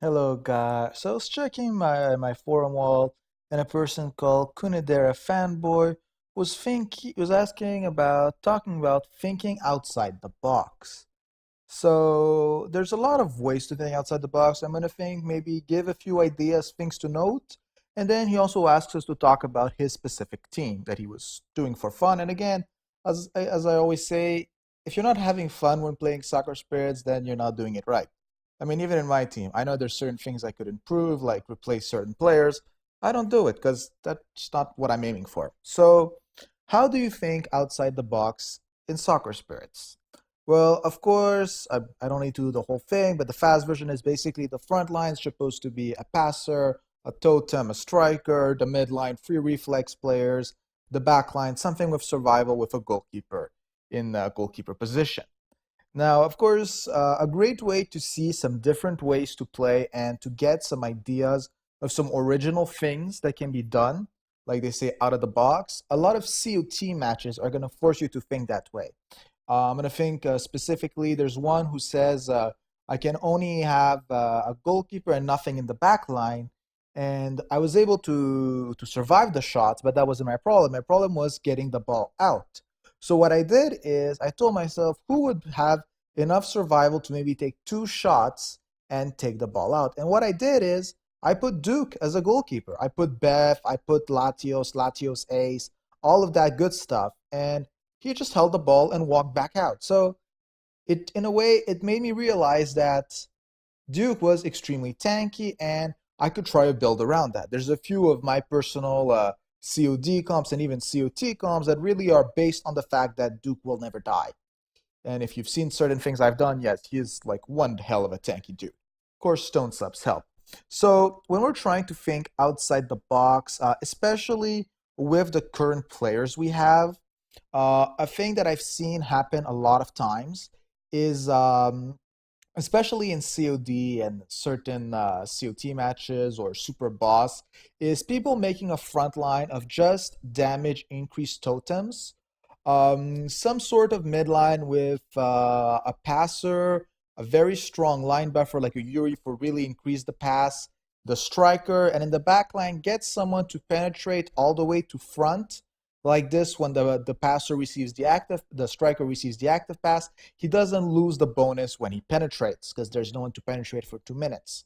Hello, guys. So I was checking my forum wall, and a person called Kunidera Fanboy was asking about talking about thinking outside the box. So there's a lot of ways to think outside the box. I'm gonna think maybe give a few ideas, things to note, and then he also asks us to talk about his specific team that he was doing for fun. And again, as I always say, if you're not having fun when playing Soccer Spirits, then you're not doing it right. I mean, even in my team, I know there's certain things I could improve, like replace certain players. I don't do it because that's not what I'm aiming for. So, how do you think outside the box in Soccer Spirits? Well, of course, I don't need to do the whole thing, but the fast version is basically the front line's supposed to be a passer, a totem, a striker, the mid line, free reflex players, the back line, something with survival with a goalkeeper in a goalkeeper position. Now, of course, a great way to see some different ways to play and to get some ideas of some original things that can be done, like they say, out of the box. A lot of COT matches are going to force you to think that way. I'm going to think specifically, there's one who says, I can only have a goalkeeper and nothing in the back line. And I was able to survive the shots, but that wasn't my problem. My problem was getting the ball out. So what I did is I told myself who would have enough survival to maybe take two shots and take the ball out. And what I did is I put Duke as a goalkeeper. I put Beth, I put Latios Ace, all of that good stuff. And he just held the ball and walked back out. So it in a way it made me realize that Duke was extremely tanky, and I could try to build around that. There's a few of my personal COD comps and even COT comps that really are based on the fact that Duke will never die. And if you've seen certain things I've done, yes, he is like one hell of a tanky dude. Of course, stone subs help. So when we're trying to think outside the box, especially with the current players we have, a thing that I've seen happen a lot of times is especially in COD and certain COT matches or Super Boss, is people making a front line of just damage increased totems. Some sort of midline with a passer, a very strong line buffer like a Yuri for really increase the pass, the striker, and in the back line, get someone to penetrate all the way to front like this when the passer receives the striker receives the active pass, he doesn't lose the bonus when he penetrates because there's no one to penetrate for 2 minutes.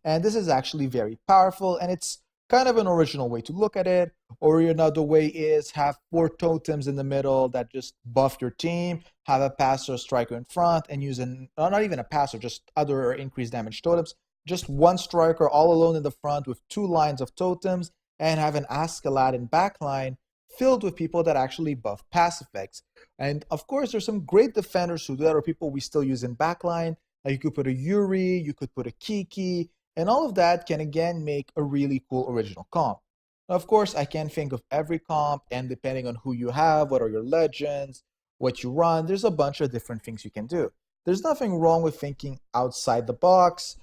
And this is actually very powerful, and it's kind of an original way to look at it. Or another way is have four totems in the middle that just buff your team, have a passer, striker in front, and use not even a passer, just other increased damage totems. Just one striker all alone in the front with two lines of totems, and have an Askeladd in backline filled with people that actually buff pass effects. And of course, there's some great defenders who do that, or people we still use in backline. Like you could put a Yuri, you could put a Kiki, and all of that can again make a really cool original comp. Now, of course, I can't think of every comp, and depending on who you have, what are your legends, what you run, there's a bunch of different things you can do. There's nothing wrong with thinking outside the box.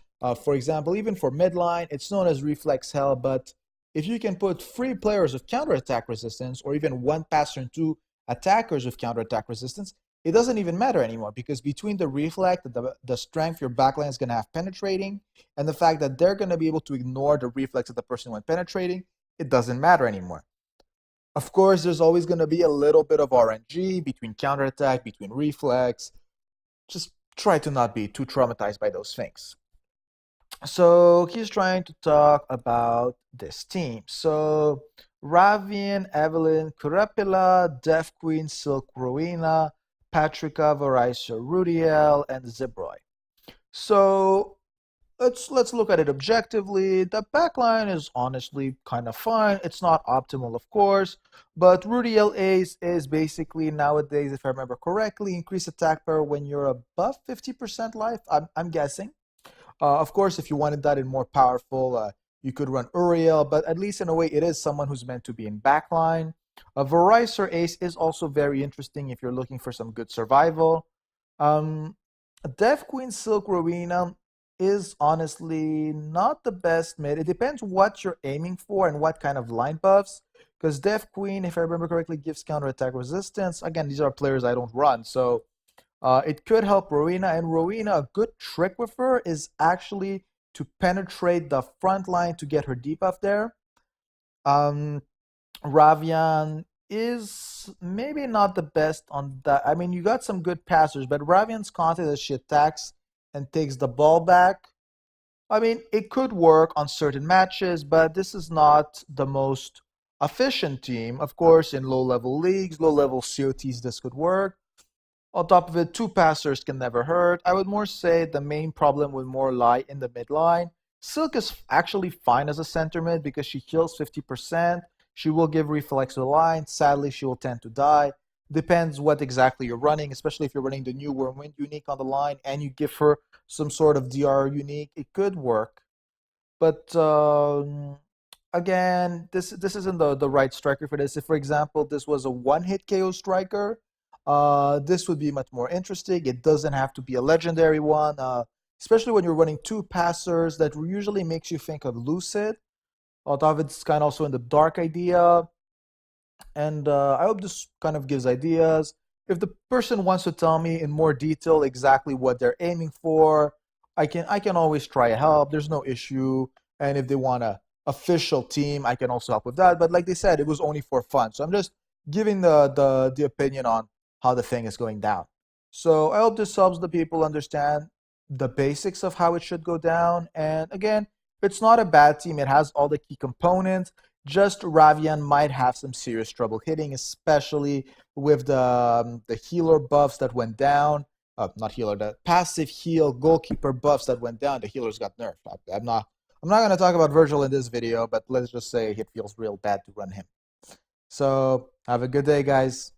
For example, even for midline, it's known as reflex hell, but if you can put three players with counterattack resistance, or even one passer and two attackers with counterattack resistance, it doesn't even matter anymore because between the reflect, the strength your backline is going to have penetrating, and the fact that they're going to be able to ignore the reflex of the person when penetrating, it doesn't matter anymore. Of course, there's always going to be a little bit of RNG between counterattack, between reflex. Just try to not be too traumatized by those things. So he's trying to talk about this team. So Ravian, Evelyn, Kurapila, Death Queen, Silk Rowena, Patrika, Varisa, Rudiel, and Zibroy. So let's look at it objectively. The backline is honestly kind of fine. It's not optimal, of course, but Rudiel Ace is basically nowadays, if I remember correctly, increase attack power when you're above 50% life. I'm guessing. Of course, if you wanted that in more powerful, you could run Uriel, but at least in a way, it is someone who's meant to be in backline. A Verisor Ace is also very interesting if you're looking for some good survival. Um, Death Queen Silk Rowena is honestly not the best mid. It depends what you're aiming for and what kind of line buffs. Because Death Queen, if I remember correctly, gives counterattack resistance. Again, these are players I don't run, so it could help Rowena, and Rowena, a good trick with her is actually to penetrate the front line to get her debuff there. Um, Ravian is maybe not the best on that. I mean, you got some good passers, but Ravian's content as she attacks and takes the ball back. I mean, it could work on certain matches, but this is not the most efficient team. Of course, in low-level leagues, low-level COTs, this could work. On top of it, two passers can never hurt. I would more say the main problem would more lie in the mid line. Silk is actually fine as a center mid because she heals 50%. She will give reflex to the line. Sadly, she will tend to die. Depends what exactly you're running, especially if you're running the new Wormwind unique on the line and you give her some sort of DR unique. It could work. But again, this isn't the right striker for this. If, for example, this was a one-hit KO striker, this would be much more interesting. It doesn't have to be a legendary one, especially when you're running two passers. That usually makes you think of Lucid. Although it's kind of also in the dark idea. And I hope this kind of gives ideas. If the person wants to tell me in more detail exactly what they're aiming for, I can always try to help. There's no issue. And if they want a official team, I can also help with that. But like they said, it was only for fun. So I'm just giving the opinion on how the thing is going down. So I hope this helps the people understand the basics of how it should go down. And again, it's not a bad team. It has all the key components. Just Ravian might have some serious trouble hitting, especially with the healer buffs that went down. Not healer, the passive heal goalkeeper buffs that went down. The healers got nerfed. I'm not going to talk about Virgil in this video, but let's just say it feels real bad to run him. So have a good day, guys.